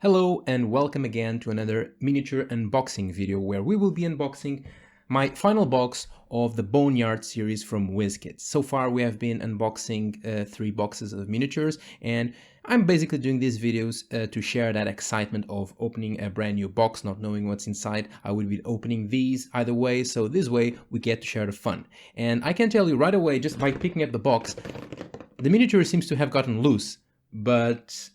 Hello and welcome again to another miniature unboxing video where we will be unboxing my final box of the Boneyard series from WizKid. So far we have been unboxing 3 boxes of miniatures, and I'm basically doing these videos to share that excitement of opening a brand new box, not knowing what's inside. I will be opening these either way, so this way we get to share the fun. And I can tell you right away, just by picking up the box, the miniature seems to have gotten loose, but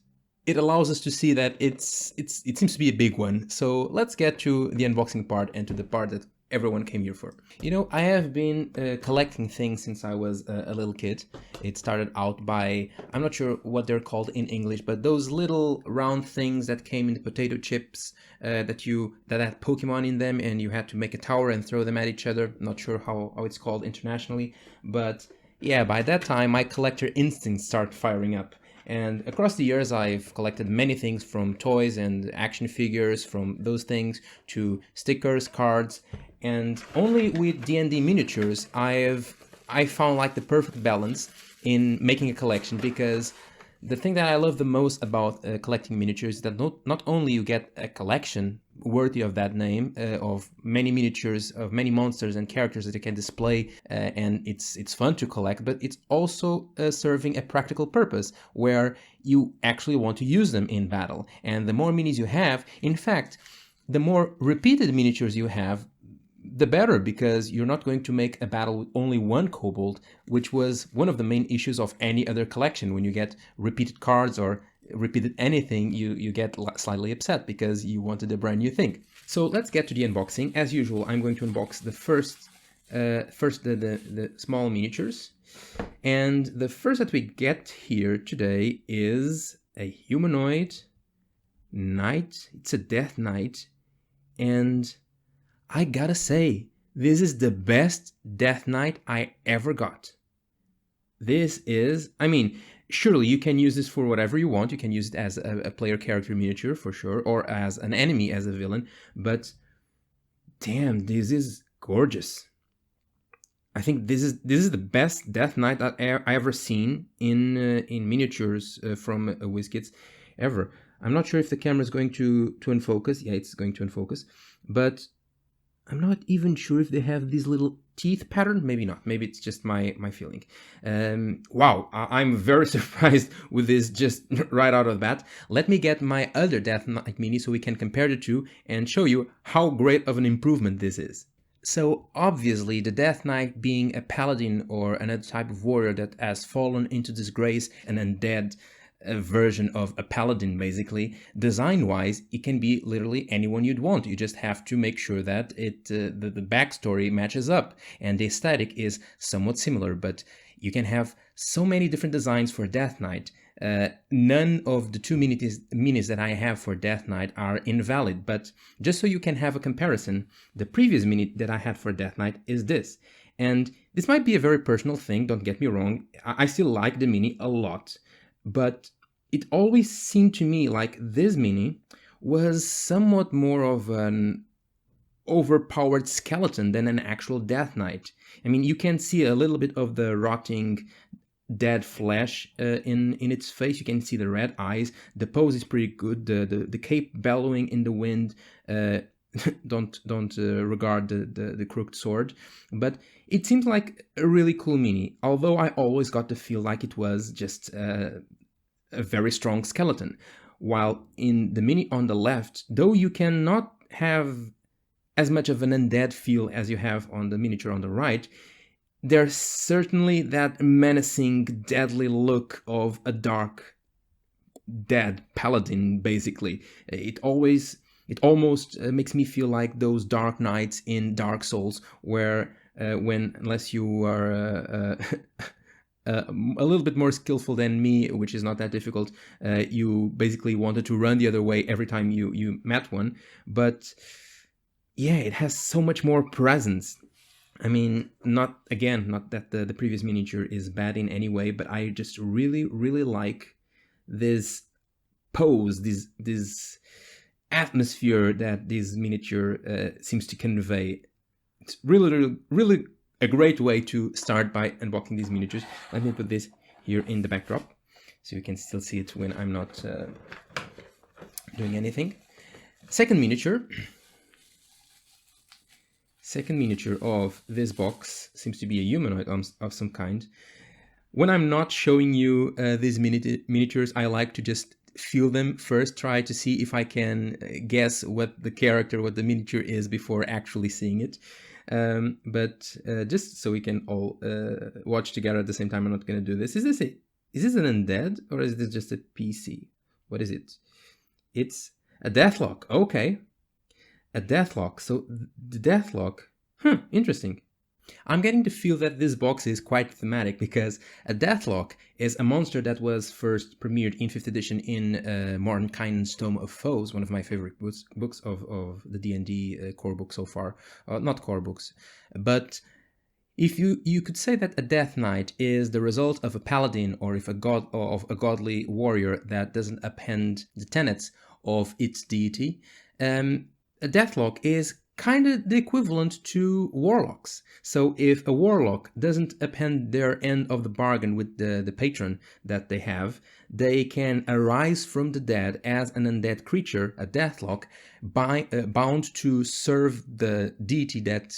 it allows us to see that it seems to be a big one. So let's get to the unboxing part and to the part that everyone came here for. You know, I have been collecting things since I was a little kid. It started out by, I'm not sure what they're called in English, but those little round things that came in the potato chips that had Pokemon in them, and you had to make a tower and throw them at each other. Not sure how it's called internationally, but yeah, by that time my collector instincts start firing up. And across the years, I've collected many things, from toys and action figures, from those things to stickers, cards, and only with D&D miniatures I found like the perfect balance in making a collection, because the thing that I love the most about collecting miniatures is that not only you get a collection worthy of that name, of many miniatures of many monsters and characters that you can display, and it's fun to collect, but it's also serving a practical purpose where you actually want to use them in battle. And the more minis you have, in fact, the more repeated miniatures you have, the better, because you're not going to make a battle with only one kobold, which was one of the main issues of any other collection. When you get repeated cards or repeated anything, you get slightly upset because you wanted a brand new thing. So let's get to the unboxing. As usual, I'm going to unbox the first the small miniatures. And the first that we get here today is a humanoid knight. It's a death knight, and I gotta say, this is the best Death Knight I ever got. This is, I mean, surely you can use this for whatever you want. You can use it as a player character miniature for sure, or as an enemy, as a villain, but damn, this is gorgeous. I think this is the best Death Knight I ever seen in miniatures from WizKids ever. I'm not sure if the camera is going to unfocus. Yeah, it's going to unfocus, but I'm not even sure if they have these little teeth pattern. Maybe not. Maybe it's just my feeling. Wow, I'm very surprised with this just right out of the bat. Let me get my other Death Knight mini so we can compare the two and show you how great of an improvement this is. So obviously the Death Knight, being a paladin or another type of warrior that has fallen into disgrace, an undead version of a paladin, basically, design-wise, it can be literally anyone you'd want. You just have to make sure that the backstory matches up, and the aesthetic is somewhat similar. But you can have so many different designs for Death Knight. None of the 2 minis that I have for Death Knight are invalid, but just so you can have a comparison, the previous mini that I had for Death Knight is this. And this might be a very personal thing, don't get me wrong. I still like the mini a lot, but it always seemed to me like this mini was somewhat more of an overpowered skeleton than an actual Death Knight. I mean, you can see a little bit of the rotting dead flesh in its face. You can see the red eyes. The pose is pretty good. The cape bellowing in the wind. Don't regard the crooked sword, but it seems like a really cool mini, although I always got the feel like it was just a very strong skeleton. While in the mini on the left, though you cannot have as much of an undead feel as you have on the miniature on the right, there's certainly that menacing, deadly look of a dark, dead paladin, basically. It almost makes me feel like those dark knights in Dark Souls, where unless you are a little bit more skillful than me, which is not that difficult, you basically wanted to run the other way every time you met one. But yeah, it has so much more presence. I mean, not that the previous miniature is bad in any way, but I just really, really like this pose, this atmosphere that this miniature seems to convey. It's really, really a great way to start by unboxing these miniatures. Let me put this here in the backdrop so you can still see it when I'm not doing anything. Second miniature of this box seems to be a humanoid of some kind. When I'm not showing you these miniatures, I like to just feel them first, try to see if I can guess what the miniature is before actually seeing it. But just so we can all watch together at the same time, I'm not going to do this. Is this an undead, or is this just a PC? What is it? It's a deathlock. Okay. A deathlock. So the deathlock. Interesting. I'm getting to feel that this box is quite thematic, because a deathlock is a monster that was first premiered in 5th edition in Mordenkainen's Tome of Foes, one of my favorite books of the D&D core book so far. Not core books, but if you could say that a Death Knight is the result of a Paladin, or if a godly warrior that doesn't append the tenets of its deity, a Deathlock is kind of the equivalent to warlocks. So if a warlock doesn't append their end of the bargain with the patron that they have, they can arise from the dead as an undead creature, a deathlock, bound to serve the deity that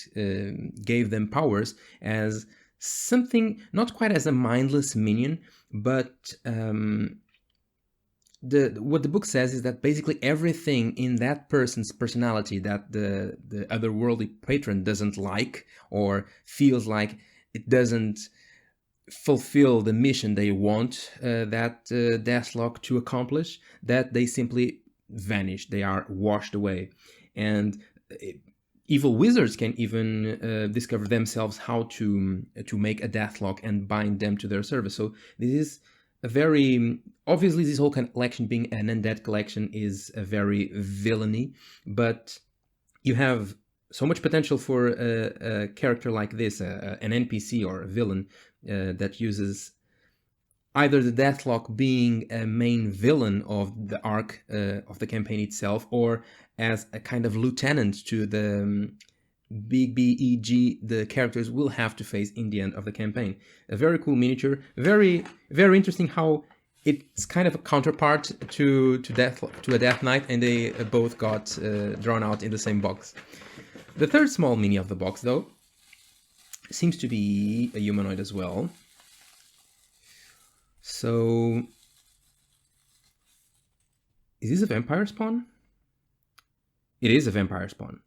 gave them powers, as something not quite as a mindless minion, but what the book says is that basically everything in that person's personality that the otherworldly patron doesn't like, or feels like it doesn't fulfill the mission they want that Deathlock to accomplish, that they simply vanish. They are washed away. And evil wizards can even discover themselves how to make a Deathlock and bind them to their service. So this is a very, obviously this whole collection being an undead collection is a very villainy, but you have so much potential for a character like this, an NPC or a villain that uses either the Deathlock being a main villain of the arc of the campaign itself, or as a kind of lieutenant to the big BEG the characters will have to face in the end of the campaign. A very cool miniature, very interesting how it's kind of a counterpart to a Death Knight, and they both got drawn out in the same box. The third small mini of the box, though, seems to be a humanoid as well. So, is this a vampire spawn? It is a vampire spawn.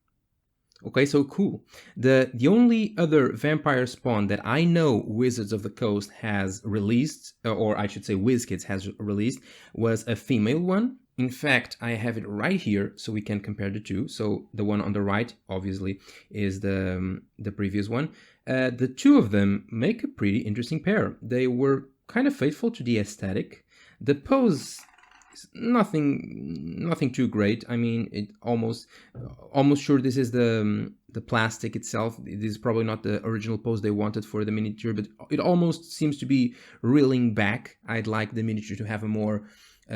Okay, so cool. The only other vampire spawn that I know Wizards of the Coast has released, or I should say WizKids has released, was a female one. In fact, I have it right here so we can compare the two. So the one on the right, obviously, is the previous one. The two of them make a pretty interesting pair. They were kind of faithful to the aesthetic. The pose, nothing too great. I mean, it almost sure this is the plastic itself. This is probably not the original pose they wanted for the miniature, but it almost seems to be reeling back. I'd like the miniature to have a more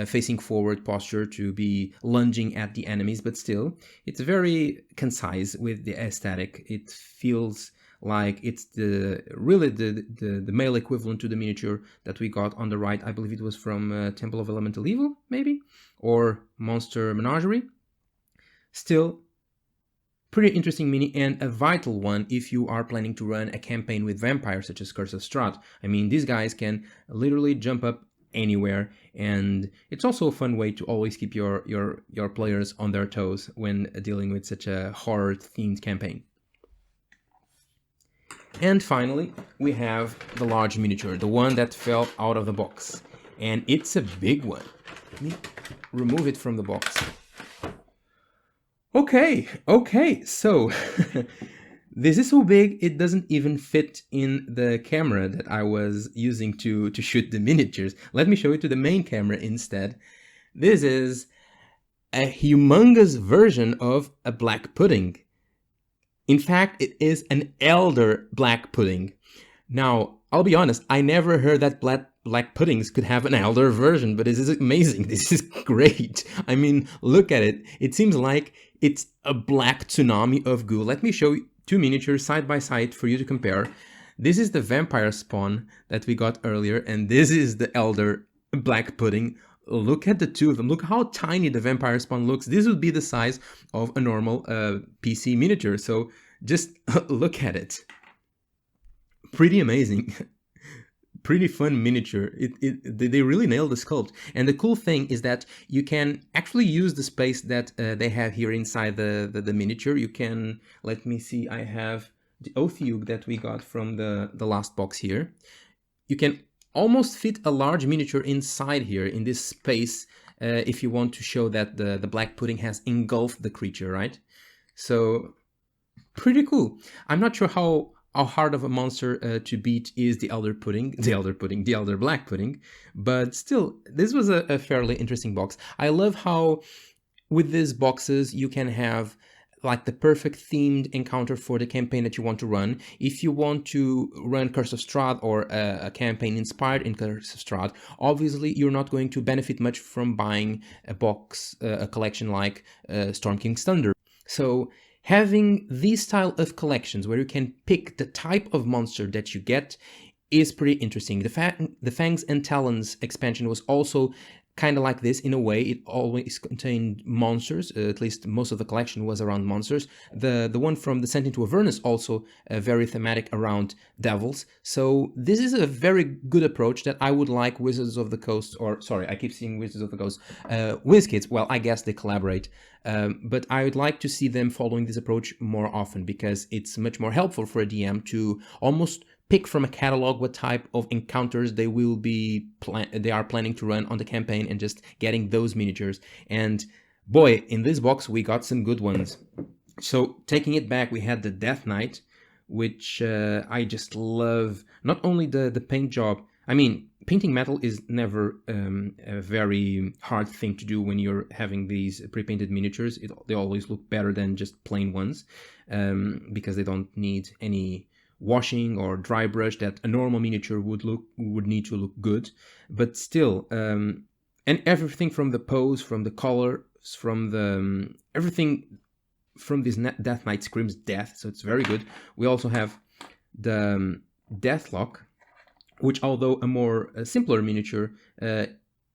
facing forward posture, to be lunging at the enemies, but still, it's very concise with the aesthetic. It feels like it's the male equivalent to the miniature that we got on the right. I believe it was from Temple of Elemental Evil, maybe, or Monster Menagerie. Still, pretty interesting mini, and a vital one if you are planning to run a campaign with vampires such as Curse of Strahd. I mean, these guys can literally jump up anywhere, and it's also a fun way to always keep your players on their toes when dealing with such a horror-themed campaign. And finally, we have the large miniature, the one that fell out of the box. And it's a big one. Let me remove it from the box. Okay, so this is so big it doesn't even fit in the camera that I was using to shoot the miniatures. Let me show it to the main camera instead. This is a humongous version of a black pudding. In fact, it is an elder black pudding. Now, I'll be honest, I never heard that black puddings could have an elder version, but this is amazing. This is great. I mean, look at it. It seems like it's a black tsunami of goo. Let me show you two miniatures side by side for you to compare. This is the vampire spawn that we got earlier, and this is the elder black pudding. look at the two of them. Look how tiny the vampire spawn looks. This would be the size of a normal PC miniature. So just look at it. Pretty amazing. Pretty fun miniature. They really nailed the sculpt. And the cool thing is that you can actually use the space that they have here inside the miniature. You can, let me see, I have the Othug that we got from the last box here. You can almost fit a large miniature inside here in this space if you want to show that the black pudding has engulfed the creature, right? So pretty cool. I'm not sure how hard of a monster to beat is the elder black pudding, but still, this was a fairly interesting box. I love how with these boxes you can have like the perfect themed encounter for the campaign that you want to run. If you want to run Curse of Strahd or a campaign inspired in Curse of Strahd, obviously you're not going to benefit much from buying a box, a collection like Storm King's Thunder. So having these style of collections where you can pick the type of monster that you get is pretty interesting. The Fangs and Talons expansion was also kind of like this in a way. It always contained monsters, at least most of the collection was around monsters. The one from Descent into Avernus also very thematic around devils. So this is a very good approach that I would like Wizards of the Coast, or sorry, I keep seeing Wizards of the Coast, WizKids, well, I guess they collaborate. But I would like to see them following this approach more often because it's much more helpful for a DM to almost pick from a catalog what type of encounters they will be they are planning to run on the campaign and just getting those miniatures. And boy, in this box we got some good ones. So taking it back, we had the Death Knight, which I just love. Not only the paint job. I mean, painting metal is never a very hard thing to do when you're having these pre-painted miniatures. They always look better than just plain ones because they don't need any washing or dry brush that a normal miniature would need to look good. But still, and everything from the pose, from the colors, from the everything from this Death Knight screams death, so it's very good. We also have the Deathlock, which although a more simpler miniature,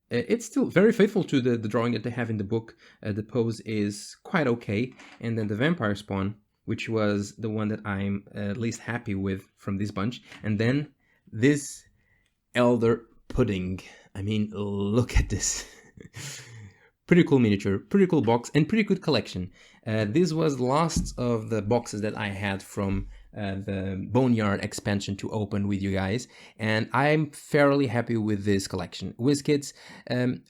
it's still very faithful to the drawing that they have in the book. The pose is quite okay. And then the Vampire Spawn, which was the one that I'm least happy with from this bunch. And then this Elder Pudding. I mean, look at this. Pretty cool miniature, pretty cool box, and pretty good collection. This was the last of the boxes that I had from the Boneyard expansion to open with you guys, and I'm fairly happy with this collection. WizKids,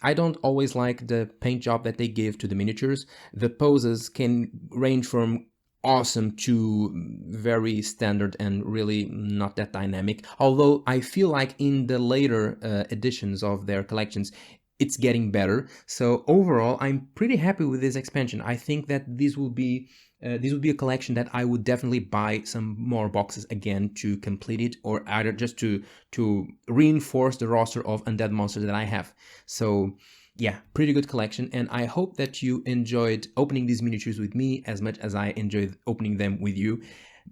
I don't always like the paint job that they give to the miniatures. The poses can range from awesome to very standard and really not that dynamic, although I feel like in the later editions of their collections it's getting better. So overall, I'm pretty happy with this expansion. I think that this will be a collection that I would definitely buy some more boxes again to complete it, or either just to reinforce the roster of undead monsters that I have. So yeah, pretty good collection, and I hope that you enjoyed opening these miniatures with me as much as I enjoyed opening them with you.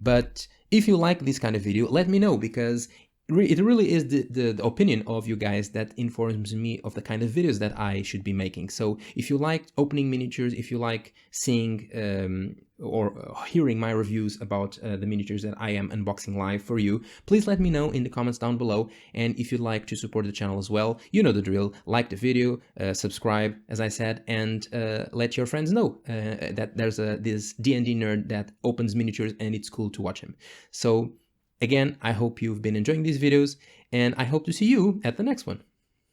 But if you like this kind of video, let me know, because it really is the opinion of you guys that informs me of the kind of videos that I should be making. So if you like opening miniatures, if you like seeing or hearing my reviews about the miniatures that I am unboxing live for you, please let me know in the comments down below. And if you'd like to support the channel as well, you know the drill. Like the video, subscribe, as I said, and let your friends know that there's this D&D nerd that opens miniatures and it's cool to watch him. So again, I hope you've been enjoying these videos, and I hope to see you at the next one.